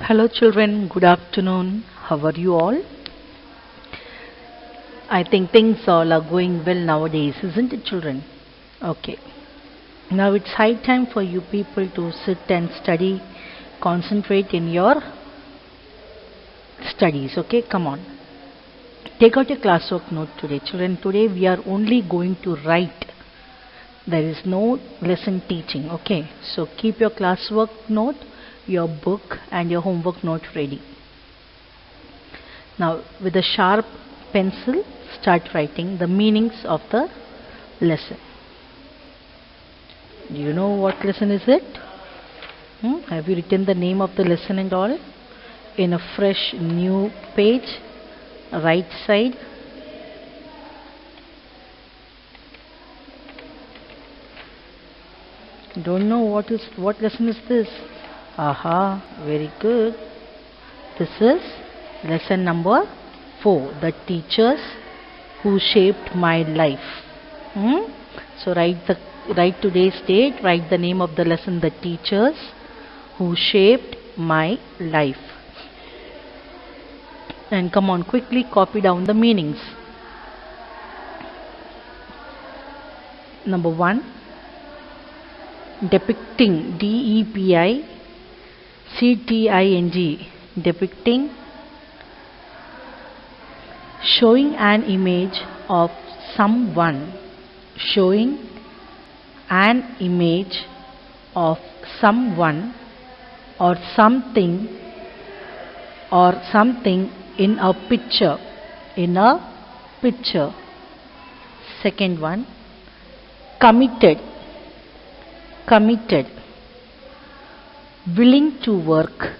Hello children, good afternoon. How are you all? I think things all are going well nowadays, isn't it children? Okay. Now it's high time for you people to sit and study, concentrate in your studies, okay? Come on. Take out your classwork note today. Children, today we are only going to write. There is no lesson teaching, okay? So keep your classwork note, your book and your homework note ready. Now with a sharp pencil, start writing the meanings of the lesson. Do you know what lesson is it? Have you written the name of the lesson and all? In a fresh new page, right side. Don't know what lesson is this? Aha, very good. This is lesson number 4, the teachers who shaped my life. So write today's date, write the name of the lesson, the teachers who shaped my life. And come on, quickly copy down the meanings. Number 1, depicting, DEPICTING, depicting, showing an image of someone, showing an image of someone or something in a picture, Second one, committed, willing to work,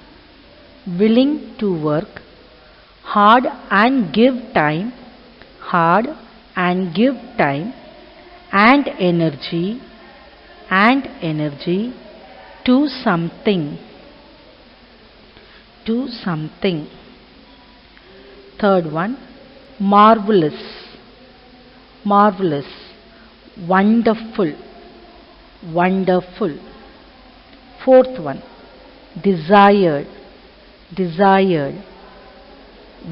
hard and give time and energy to something. Third one, marvelous, wonderful. Fourth one, desired,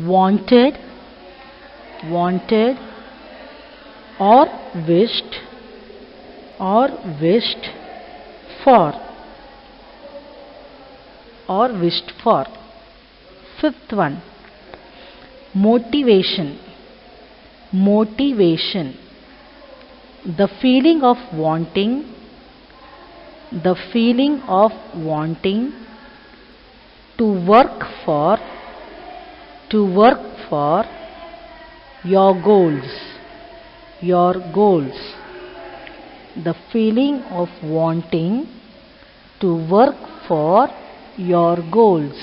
wanted or wished for. Fifth one, motivation, the feeling of wanting to work for your goals, the feeling of wanting to work for your goals.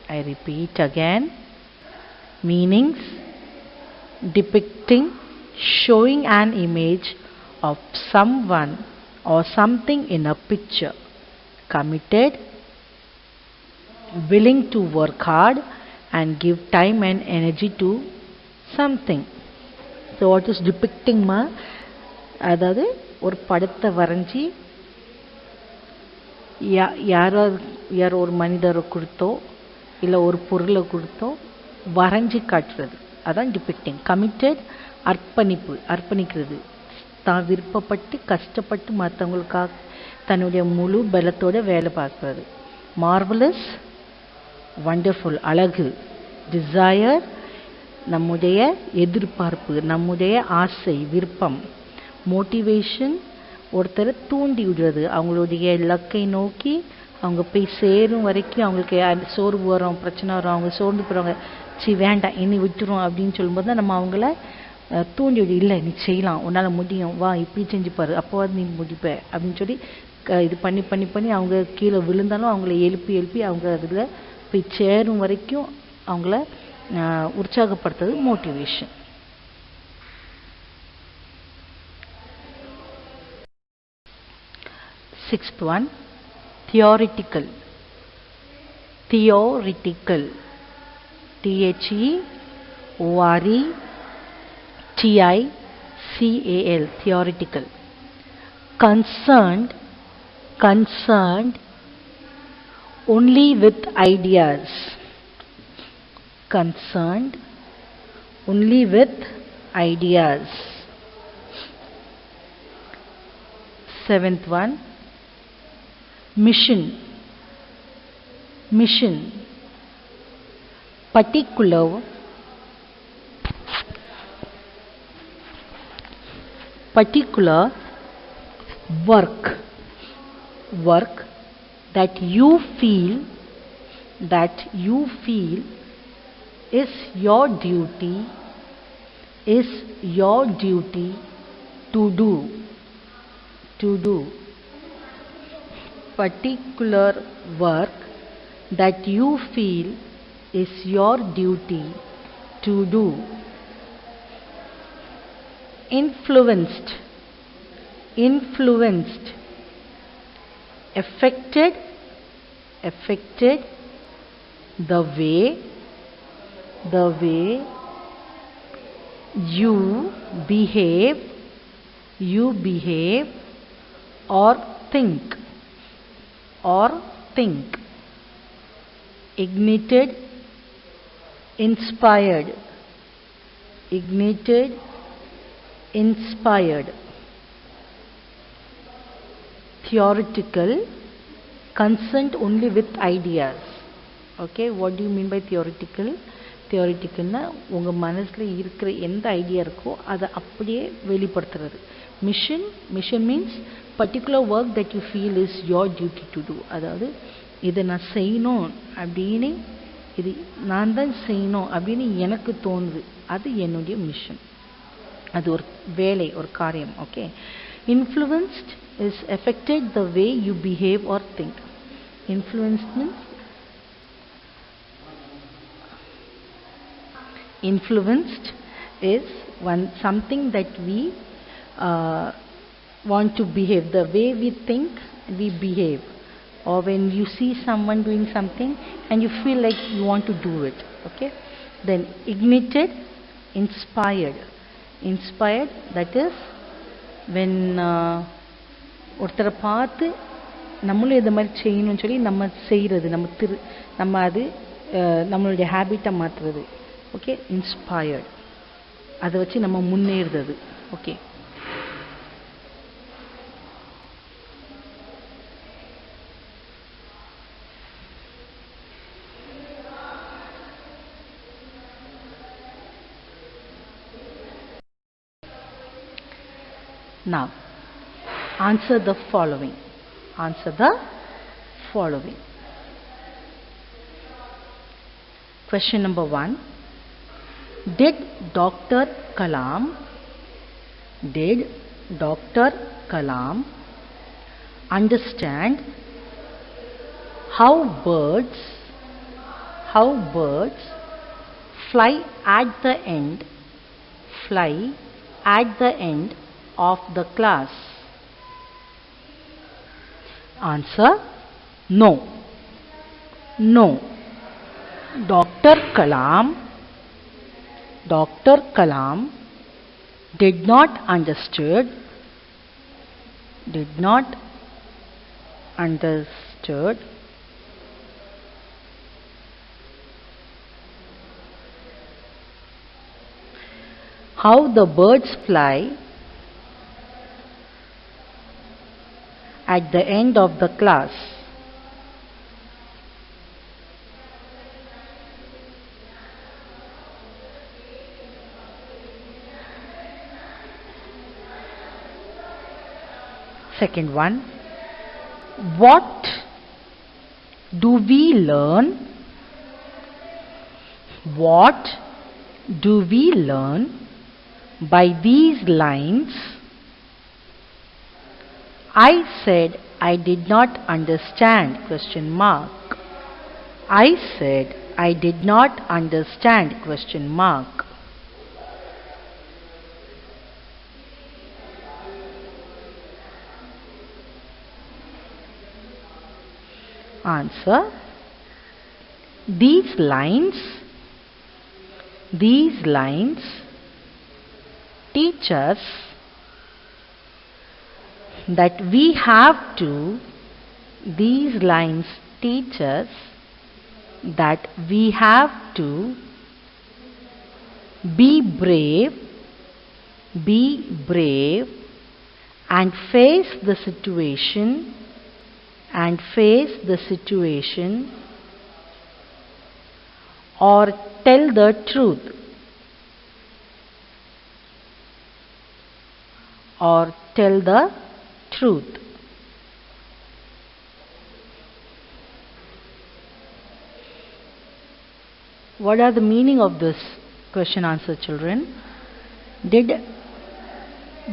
I repeat again. Meanings: depicting, showing an image of someone or something in a picture. Committed, willing to work hard and give time and energy to something. So what is depicting ma? அதாவது ஒரு படத்தை வரைஞ்சி யாரோ ஒரு மனிதரை கொடுத்தோ இல்லை ஒரு பொருளை கொடுத்தோ வரைஞ்சி காட்டுறது, அதான் டிபிக்டிங். கமிட்டட், அர்ப்பணிக்கிறது, தான் விருப்பப்பட்டு கஷ்டப்பட்டு மற்றவங்களுக்காக தன்னுடைய முழு பலத்தோட வேலை பார்க்கறது. மார்வலஸ், வண்டர்ஃபுல், அழகு. டிசையர், நம்முடைய எதிர்பார்ப்பு, நம்முடைய ஆசை, விருப்பம். மோட்டிவேஷன், ஒருத்தரை தூண்டி விடுறது, அவங்களுடைய இலக்கை நோக்கி அவங்க போய் சேரும் வரைக்கும். அவங்களுக்கு சோர்வு வரும், பிரச்சனை வரும், அவங்க சோர்ந்து போகிறவங்க, வேண்டாம் இனி விட்டுரும் அப்படின்னு சொல்லும்போது தான் நம்ம அவங்கள தூண்டி விடு, இல்லை நீ செய்யலாம், உன்னால் முடியும், வா இப்படி செஞ்சு பாரு, அப்போவாது நீ முடிப்ப அப்படின்னு சொல்லி இது பண்ணி அவங்க கீழே விழுந்தாலும் அவங்கள எழுப்பி அவங்க அதில் போய் சேரும் வரைக்கும் அவங்கள உற்சாகப்படுத்துறது motivation. Sixth one, theoretical, theoretical, theoretical. Concerned, only with ideas. Concerned only with ideas. Seventh one, mission. Mission, particular work that you feel is your duty to do. Particular work that you feel is your duty to do. Influenced, affected the way you behave or think. Ignited, inspired. Theoretical, concerned only with ideas. Okay, what do you mean by theoretical? தியோரிட்டிக்கல்னா உங்கள் மனசில் இருக்கிற எந்த idea இருக்கோ அதை அப்படியே வெளிப்படுத்துறது. Mission means particular work that you feel is your duty to do. அதாவது இதை நான் செய்யணும் அப்படின்னு, இது நான் தான் செய்யணும் அப்படின்னு எனக்கு தோணுது, அது என்னுடைய மிஷன். அது ஒரு வேலை, ஒரு காரியம். Okay. Influenced is affected the way you behave or think. Influenced means influenced is something that we want to behave, the way we think we behave, or when you see someone doing something and you feel like you want to do it. Okay. Then ignited, inspired, that is when ஒருத்தரை பார்த்து நம்மளும் இதை மாதிரி செய்யணும்னு சொல்லி நம்ம செய்கிறது, நம்ம அது நம்மளுடைய ஹேபிட்டை மாற்றுறது. ஓகே. இன்ஸ்பயர்ட், அதை வச்சு நம்ம முன்னேறுறது. Okay. Now, answer the following. Question number 1. Did Dr. Kalam understand how birds fly at the end of the class? Answer: no. Dr. Kalam did not understood how the birds fly at the end of the class. Second one. What do we learn by these lines? I said I did not understand ? I said I did not understand ? Answer: these lines teach us that we have to teaches that we have to be brave and face the situation or tell the truth What are the meaning of this question answer, children? Did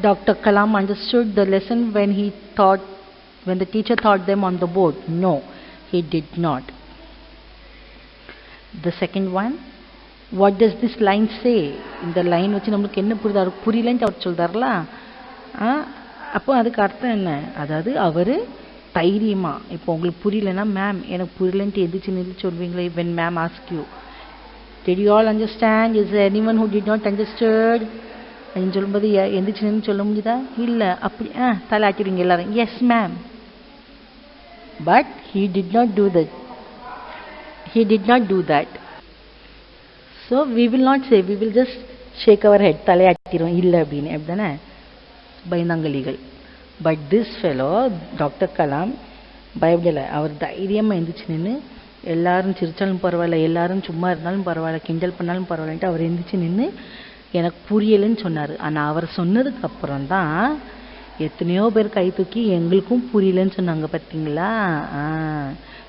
Dr. Kalam understood the lesson when the teacher taught them on the board? No, he did not. The second one, what does this line say? இந்த line வச்சு நம்மளுக்கு என்ன புரியுது? அவர் புரியலன்ட்டு அவர் சொல்றாருல, அப்போ அதுக்கு அர்த்தம் என்ன? அதாவது அவர் தைரியமா, இப்போ உங்களுக்கு புரியலன்னா மேம் எனக்கு புரியலன்ட்டு எந்திரிச்சு நின்று சொல்வீங்களே, when ma'am ask you, did you all understand? Is there anyone who did not understood? அப்படின்னு சொல்லும்போது எந்திரிச்சு நின்று சொல்ல முடியுதா? இல்லை. அப்படி தலை ஆட்டிடுவீங்க எல்லாரும், yes ma'am. But he did not do that. So we will not say, we will just shake our head, தலை ஆட்டிடுவோம் இல்லை அப்படின்னு, அப்படிதானே பயந்தாங்கலிகள். But this fellow doctor Kalam பயப்படலை. அவர் தைரியமாக எந்திரிச்சு நின்று எல்லாரும் சிரிச்சாலும் பரவாயில்ல, எல்லாரும் சும்மா இருந்தாலும் பரவாயில்ல, கிண்டல் பண்ணாலும் பரவாயில்லன்ட்டு அவர் எந்திரிச்சு நின்று எனக்கு புரியலைன்னு சொன்னார். ஆனால் அவர் சொன்னதுக்கு அப்புறம் தான் எத்தனையோ பேர் கை தூக்கி எங்களுக்கும் புரியலன்னு சொன்னாங்க, பார்த்தீங்களா?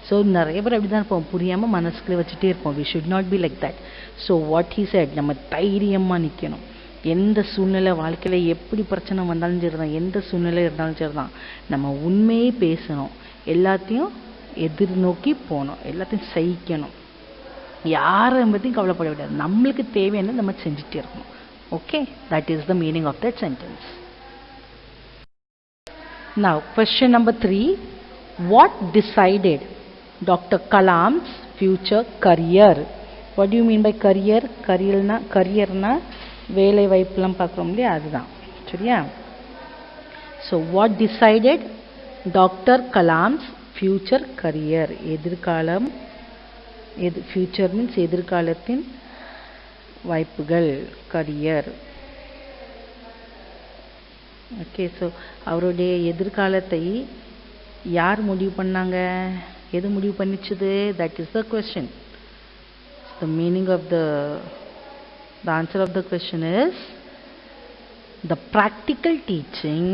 ஸோ நிறைய பேர் அப்படி தான் இருப்போம், புரியாமல் மனசுக்குள்ளே வச்சுட்டே இருப்போம். We should not be like that. So what he said, நம்ம தைரியமாக நிற்கணும். எந்த சூழ்நிலை, வாழ்க்கையில் எப்படி பிரச்சனை வந்தாலும் சரி தான், எந்த சூழ்நிலை இருந்தாலும் சரி தான், நம்ம உண்மையே பேசணும், எல்லாத்தையும் எதிர்நோக்கி போகணும், எல்லாத்தையும் சகிக்கணும், யாரை பற்றியும் கவலைப்பட விடாது. நம்மளுக்கு தேவையானது நம்ம செஞ்சுட்டே இருக்கணும். Okay, that is the meaning of that sentence. Now, question number 3. What decided Dr. Kalam's future career? What do you mean by career? Career-na வேலை வாய்ப்புலாம் பார்க்குறோம் இல்லையா, அதுதான். சரியா? So, what decided Dr. Kalam's future career? எதிர்காலம், future means எதிர்காலத்தின் வாய்ப்புகள், career. Okay, so அவருடைய எதிர்காலத்தை யார் முடிவு பண்ணாங்க? எது முடிவு பண்ணிச்சுது? That is the question. The meaning of the answer of the question is the practical teaching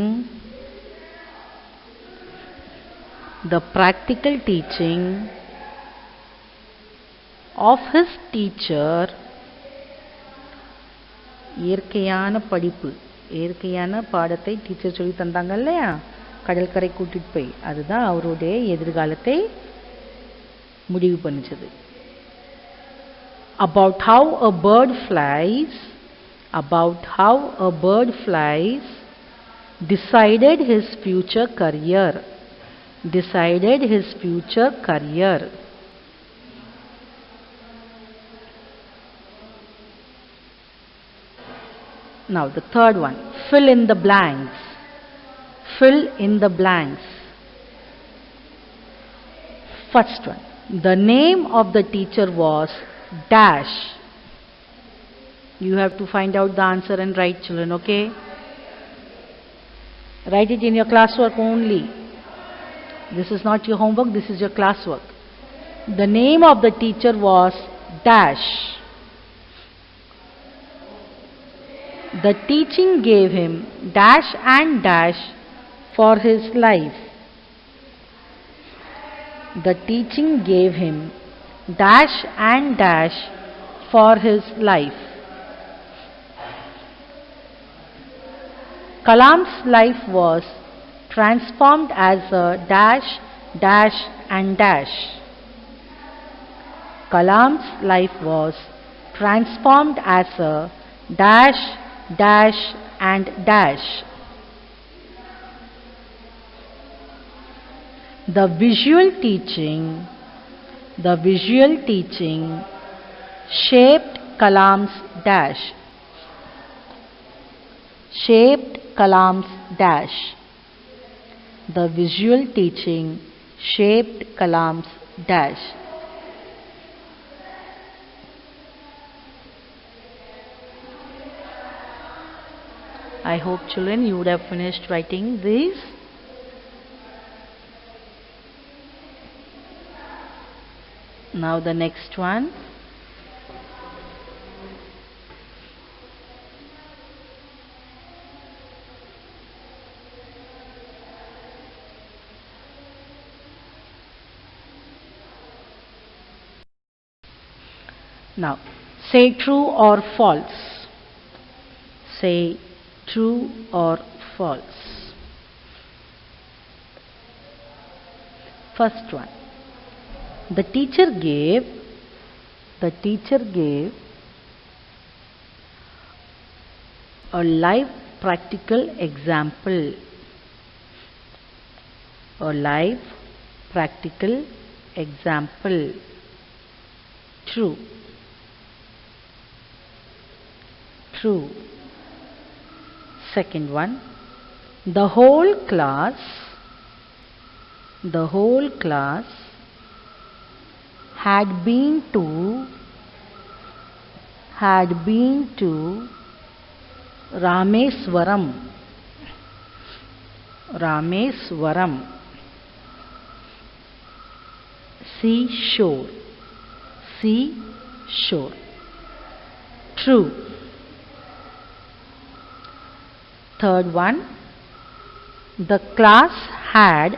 of his teacher. இயற்கையான படிப்பு, இயற்கையான பாடத்தை டீச்சர் சொல்லி தந்தாங்க இல்லையா, கடற்கரை கூட்டிட்டு போய், அதுதான் அவருடைய எதிர்காலத்தை முடிவு பண்ணிச்சது. About how a bird flies decided his future career. Now the third one, fill in the blanks. First one, the name of the teacher was dash. You have to find out the answer and write, children, okay? Write it in your classwork only. This is not your homework, this is your classwork. The name of the teacher was dash. The teaching gave him dash and dash for his life. The teaching gave him dash and dash for his life. Kalam's life was transformed as a dash, dash and dash. Kalam's life was transformed as a dash, dash and dash. The visual teaching shaped Kalam's dash. The visual teaching shaped Kalam's dash. I hope children you would have finished writing these. Now the next one. Now say true or false. Say true or false. First one. The teacher gave a live practical example. A live practical example. True. True. Second one. The whole class had been to Rameswaram. Seashore. True. Third one. The class had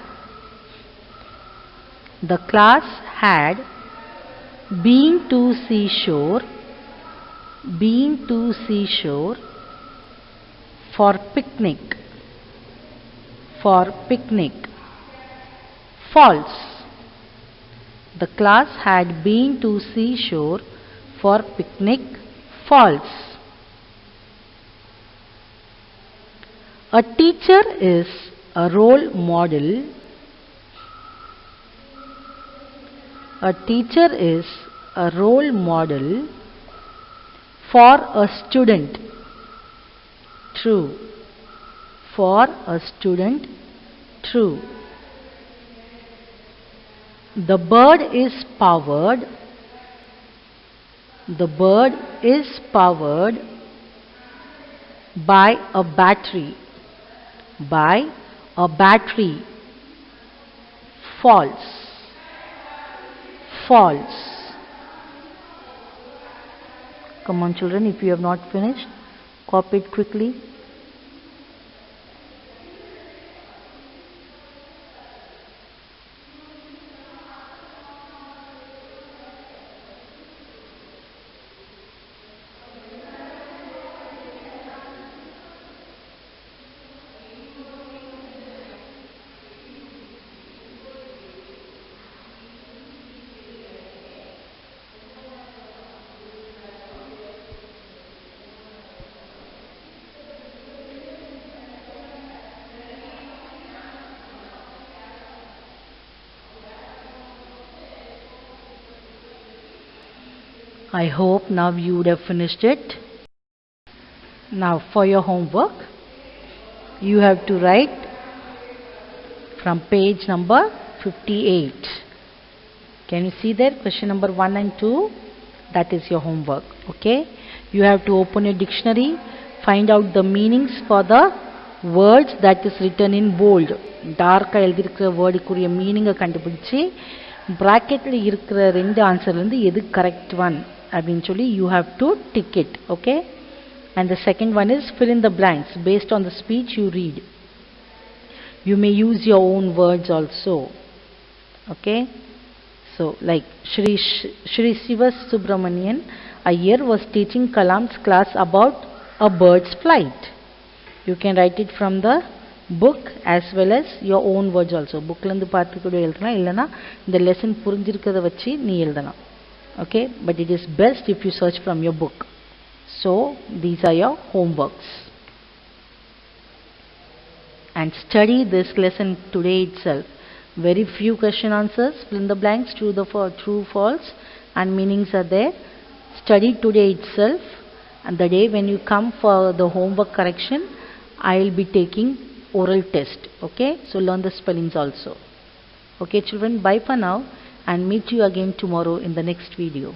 been to seashore for picnic. False. The class had been to seashore for picnic. False. A teacher is a role model. A teacher is a role model for a student. True. For a student. True. The bird is powered. By a battery. False. Come on children, if you have not finished, copy it quickly. I hope now you would have finished it. Now for your homework, you have to write from page number 58. Can you see there? Question number 1 and 2. That is your homework. Okay. You have to open your dictionary, find out the meanings for the words that is written in bold. Dark எழுதிருக்கிற வேர்டுக்குரிய மீனிங்கை கண்டுபிடிச்சு பிராக்கெட்டில் இருக்கிற ரெண்டு ஆன்சர்லேருந்து எது correct one அப்படின்னு சொல்லி you have to tick it. Okay. And the second one is fill in the blanks based on the speech you read. You may use your own words also. Okay. So like Shri Siva Subramanian Iyer was teaching Kalam's class about a bird's flight. You can write it from the book as well as your own words also. Bookல இருந்து பார்த்து கூட எழுதலாம், இல்லனா இந்த lesson புரிஞ்சிருக்கிறத வச்சு நீ எழுதலாம். Okay, but it is best if you search from your book. So these are your homeworks. And study this lesson today itself. Very few question answers, fill in the blanks, true, false, and meanings are there. Study today itself, and the day when you come for the homework correction, I will be taking oral test. Okay, so learn the spellings also. Okay children, bye for now, and meet you again tomorrow in the next video.